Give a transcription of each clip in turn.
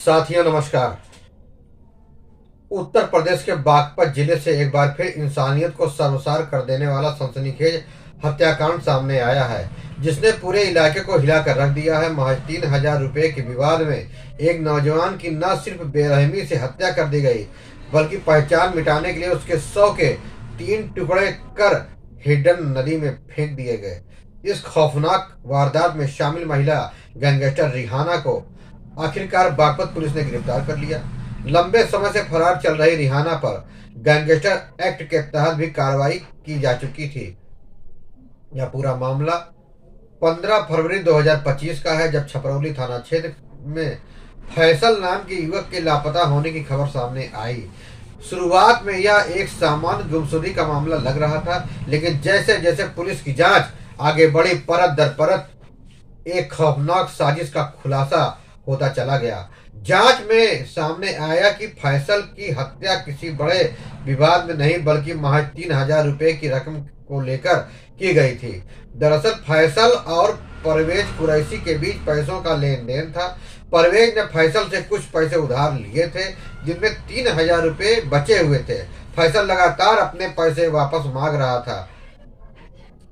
साथियों नमस्कार। उत्तर प्रदेश के बागपत जिले से एक बार फिर इंसानियत को शर्मसार कर देने वाला सनसनीखेज हत्याकांड सामने आया है, जिसने पूरे इलाके को हिलाकर रख दिया है। महज 3,000 रुपए के विवाद में एक नौजवान की न सिर्फ बेरहमी से हत्या कर दी गई, बल्कि पहचान मिटाने के लिए उसके 100 के 3 टुकड़े कर हिडन नदी में फेंक दिए गए। इस खौफनाक वारदात में शामिल महिला गैंगस्टर रिहाना को आखिरकार बागपत पुलिस ने गिरफ्तार कर लिया। लंबे समय से फरार चल रही रिहाना पर गैंगस्टर एक्ट के तहत भी कार्रवाई की जा चुकी थी। यह पूरा मामला 15 फरवरी 2025 का है, जब छपरौली थाना क्षेत्र में फैसल नाम के युवक के लापता होने की खबर सामने आई। शुरुआत में यह एक सामान्य गुमशुदगी का मामला लग रहा था, लेकिन जैसे जैसे पुलिस की जांच आगे बढ़ी, परत दर परत एक खौफनाक साजिश का खुलासा होता चला गया। जांच में सामने आया कि फैसल की हत्या किसी बड़े विवाद में नहीं, बल्कि महज 3,000 रुपए की रकम को लेकर की गई थी। दरअसल फैसल और परवेज कुरैशी के बीच पैसों का लेन देन था। परवेज ने फैसल से कुछ पैसे उधार लिए थे, जिनमें 3,000 रुपए बचे हुए थे। फैसल लगातार अपने पैसे वापस मांग रहा था,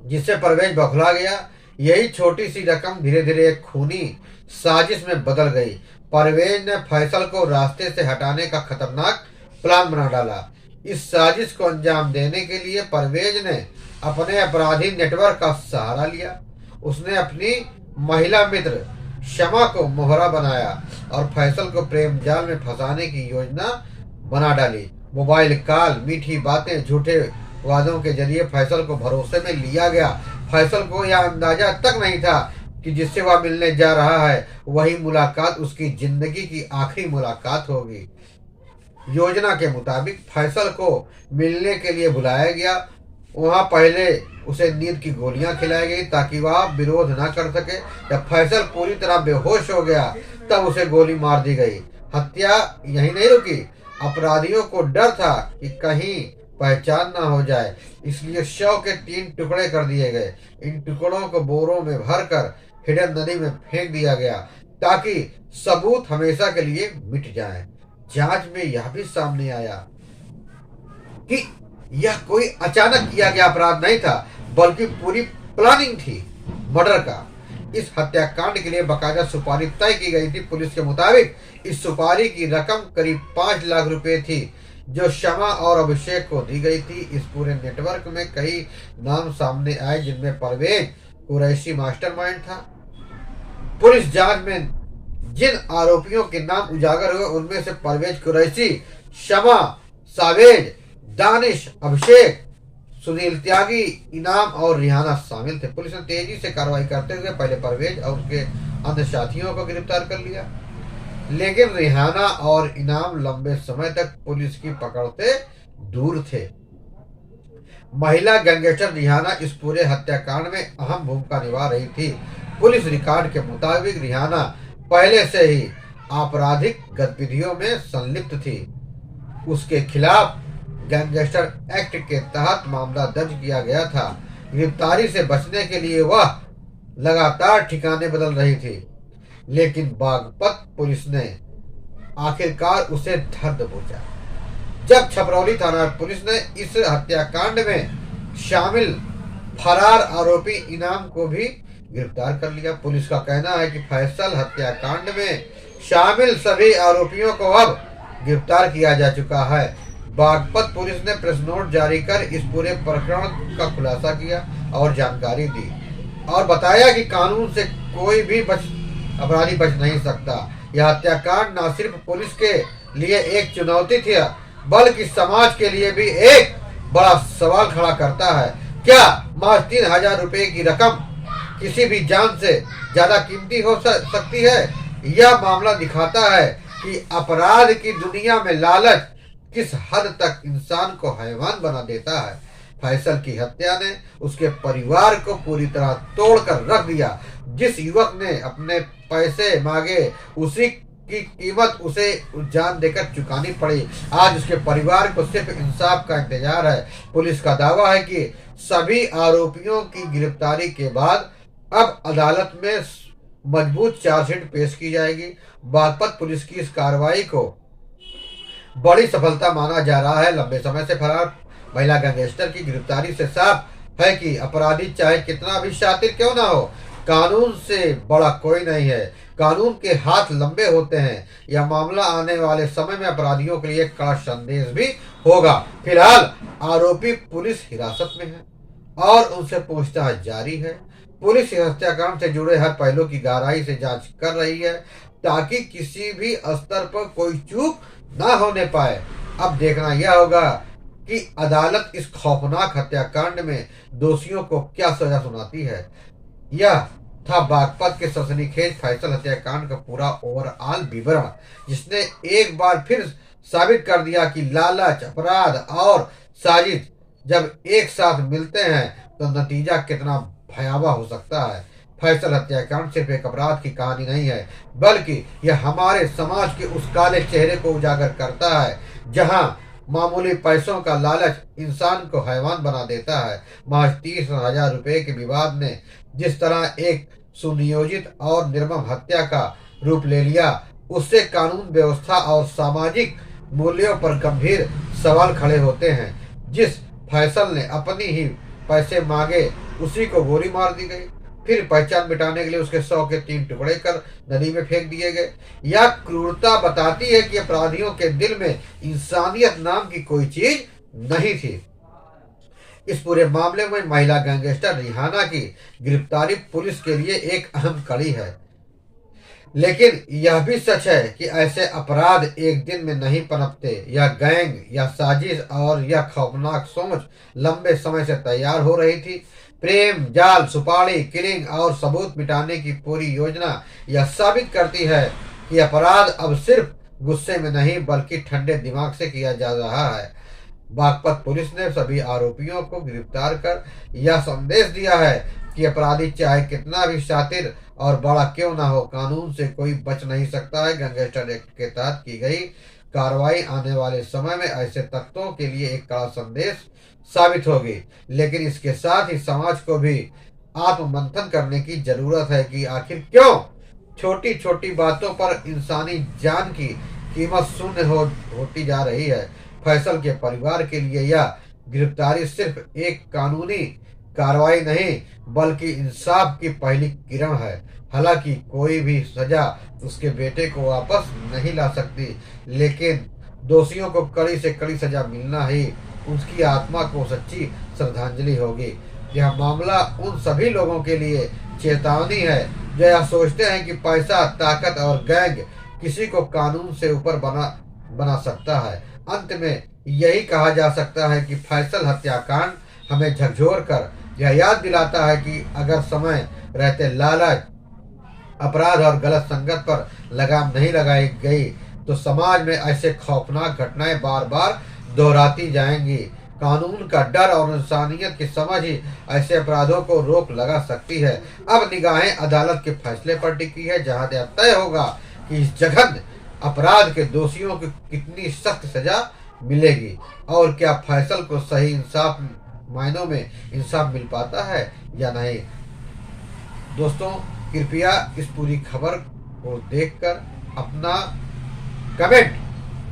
जिससे परवेज बौखला गया। यही छोटी सी रकम धीरे धीरे एक खूनी साजिश में बदल गई। परवेज ने फैसल को रास्ते से हटाने का खतरनाक प्लान बना डाला। इस साजिश को अंजाम देने के लिए परवेज ने अपने अपराधी नेटवर्क का सहारा लिया। उसने अपनी महिला मित्र शमा को मोहरा बनाया और फैसल को प्रेम जाल में फंसाने की योजना बना डाली। मोबाइल कॉल, मीठी बातें, झूठे वादों के जरिए फैसल को भरोसे में लिया गया। फैसल को यह अंदाजा तक नहीं था कि जिससे वह मिलने जा रहा है वही मुलाकात उसकी जिंदगी की आखिरी मुलाकात होगी। योजना के मुताबिक फैसल को मिलने के लिए बुलाया गया। वहां पहले उसे नींद की गोलियां खिलाई गई ताकि वह विरोध न कर सके। जब फैसल पूरी तरह बेहोश हो गया तब उसे गोली मार दी गई। हत्या यही नहीं रुकी। अपराधियों को डर था कि कहीं पहचान न हो जाए, इसलिए शव के 3 टुकड़े कर दिए गए। इन टुकड़ों को बोरों में भरकर हिडन नदी में फेंक दिया गया ताकि सबूत हमेशा के लिए मिट जाए। जांच में यह भी सामने आया कि यह कोई अचानक किया गया अपराध नहीं था, बल्कि पूरी प्लानिंग थी मर्डर का। इस हत्याकांड के लिए बकायदा सुपारी तय की गई थी। पुलिस के मुताबिक इस सुपारी की रकम करीब 5 लाख रुपए थी, जो शमा और अभिषेक को दी गई थी। इस पूरे नेटवर्क में कई नाम सामने आए, जिनमें परवेज कुरैशी मास्टरमाइंड था। पुलिस जांच में जिन आरोपियों के नाम उजागर हुए उनमें से परवेज कुरैशी, शमा, सावेज, दानिश, अभिषेक, सुनील त्यागी, इनाम और रिहाना शामिल थे। पुलिस ने तेजी से कार्रवाई करते हुए पहले परवेज और उसके अन्य साथियों को गिरफ्तार कर लिया, लेकिन रिहाना और इनाम लंबे समय तक पुलिस की पकड़ से दूर थे। महिला गैंगस्टर रिहाना इस पूरे हत्याकांड में अहम भूमिका निभा रही थी। पुलिस रिकॉर्ड के मुताबिक रिहाना पहले से ही आपराधिक गतिविधियों में संलिप्त थी। उसके खिलाफ गैंगस्टर एक्ट के तहत मामला दर्ज किया गया था। गिरफ्तारी से बचने के लिए वह लगातार ठिकाने बदल रही थी, लेकिन बागपत पुलिस ने आखिरकार उसे धर दबोचा। जब छपरौली थाना पुलिस ने इस हत्याकांड में शामिल फरार आरोपी इनाम को भी गिरफ्तार कर लिया। पुलिस का कहना है कि फैसल हत्याकांड में शामिल सभी आरोपियों को अब गिरफ्तार किया जा चुका है। बागपत पुलिस ने प्रेस नोट जारी कर इस पूरे प्रकरण का खुलासा किया और जानकारी दी और बताया कि कानून से कोई भी अपराधी बच नहीं सकता। यह हत्याकांड न सिर्फ पुलिस के लिए एक चुनौती थी, बल्कि समाज के लिए भी एक बड़ा सवाल खड़ा करता है। क्या महज 3,000 रुपए की रकम किसी भी जान से ज्यादा कीमती हो सकती है? यह मामला दिखाता है कि अपराध की दुनिया में लालच किस हद तक इंसान को हैवान बना देता है। फैसल की हत्या ने उसके परिवार को पूरी तरह तोड़कर रख दिया। जिस युवक ने अपने पैसे मांगे, उसी की कीमत उसे जान देकर चुकानी पड़ी। आज उसके परिवार को सिर्फ इंसाफ का इंतजार है। पुलिस का दावा है कि सभी आरोपियों की गिरफ्तारी के बाद अब अदालत में मजबूत चार्जशीट पेश की जाएगी। बागपत पुलिस की इस कार्रवाई को बड़ी सफलता माना जा रहा है। लंबे समय से फरार महिला गैंगस्टर की गिरफ्तारी से साफ है कि अपराधी चाहे कितना भी शातिर क्यों ना हो, कानून से बड़ा कोई नहीं है। कानून के हाथ लंबे होते हैं। यह मामला आने वाले समय में अपराधियों के लिए एक कड़ा संदेश भी होगा। फिलहाल आरोपी पुलिस हिरासत में है और उनसे पूछताछ जारी है। पुलिस इस हत्याकांड से जुड़े हर पहलू की गहराई से जांच कर रही है ताकि किसी भी स्तर पर कोई चूक ना होने पाए। अब देखना यह होगा कि अदालत इस खौफनाक हत्याकांड में दोषियों को क्या सजा सुनाती है। यह था बागपत के सनसनीखेज फैसल हत्याकांड का पूरा ओवरऑल विवरण, जिसने एक बार फिर साबित कर दिया कि लालच, अपराध और साजिश जब एक साथ मिलते हैं तो नतीजा कितना भयावह हो सकता है। फैसल हत्याकांड सिर्फ एक अपराध की कहानी नहीं है, बल्कि यह हमारे समाज के उस काले चेहरे को उजागर करता है जहां मामूली पैसों का लालच इंसान को हैवान बना देता है। महज 30,000 रुपए के विवाद ने जिस तरह एक सुनियोजित और निर्मम हत्या का रूप ले लिया, उससे कानून व्यवस्था और सामाजिक मूल्यों पर गंभीर सवाल खड़े होते हैं। जिस फैसल ने अपनी ही पैसे मांगे, उसी को गोली मार दी गई, फिर पहचान मिटाने के लिए उसके 100 के 3 टुकड़े कर नदी में फेंक दिए गए। यह क्रूरता बताती है कि अपराधियों के दिल में इंसानियत नाम की कोई चीज नहीं थी। इस पूरे मामले में महिला गैंगस्टर रिहाना की गिरफ्तारी पुलिस के लिए एक अहम कड़ी है, लेकिन यह भी सच है कि ऐसे अपराध एक दिन में नहीं पनपते। यह गैंग, यह साजिश और यह खौफनाक सोच लंबे समय से तैयार हो रही थी। प्रेम जाल, सुपारी, किलिंग और सबूत मिटाने की पूरी योजना यह साबित करती है कि अपराध अब सिर्फ गुस्से में नहीं बल्कि ठंडे दिमाग से किया जा रहा है। बागपत पुलिस ने सभी आरोपियों को गिरफ्तार कर यह संदेश दिया है कि अपराधी चाहे कितना भी शातिर और बड़ा क्यों ना हो, कानून से कोई बच नहीं सकता है। गैंगस्टर एक्ट के तहत की गई कार्रवाई आने वाले समय में ऐसे तत्वों के लिए एक कड़ा संदेश साबित होगी, लेकिन इसके साथ ही समाज को भी आत्ममंथन करने की जरूरत है कि आखिर क्यों छोटी छोटी बातों पर इंसानी जान की कीमत शून्य होती जा रही है। फैसल के परिवार के लिए यह गिरफ्तारी सिर्फ एक कानूनी कार्रवाई नहीं बल्कि इंसाफ की पहली किरण है। हालांकि कोई भी सजा उसके बेटे को वापस नहीं ला सकती, लेकिन दोषियों को कड़ी से कड़ी सजा मिलना ही उसकी आत्मा को सच्ची श्रद्धांजलि होगी। यह मामला उन सभी लोगों के लिए चेतावनी है जो यह सोचते हैं कि पैसा, ताकत और गैंग किसी को कानून से ऊपर बना सकता है। अंत में यही कहा जा सकता है कि फैसल हत्याकांड हमें झकझोर कर यह याद दिलाता है कि अगर समय रहते लालच, अपराध और गलत संगत पर लगाम नहीं लगाई गई तो समाज में ऐसे खौफनाक घटनाएं बार बार दोहराती जाएंगी। कानून का डर और इंसानियत की समझ ही ऐसे अपराधों को रोक लगा सकती है। अब निगाहें अदालत के फैसले पर टिकी है, जहां यह तय होगा कि इस जघन्य अपराध के दोषियों को कितनी सख्त सजा मिलेगी और क्या फैसल को सही इंसाफ मायनों में इंसाफ मिल पाता है या नहीं। दोस्तों, कृपया इस पूरी खबर को देखकर अपना कमेंट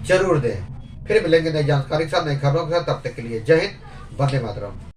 जरूर दें। फिर मिलेंगे नई जानकारी के साथ, नई खबरों के साथ। तब तक के लिए जय हिंद, वंदे मातरम।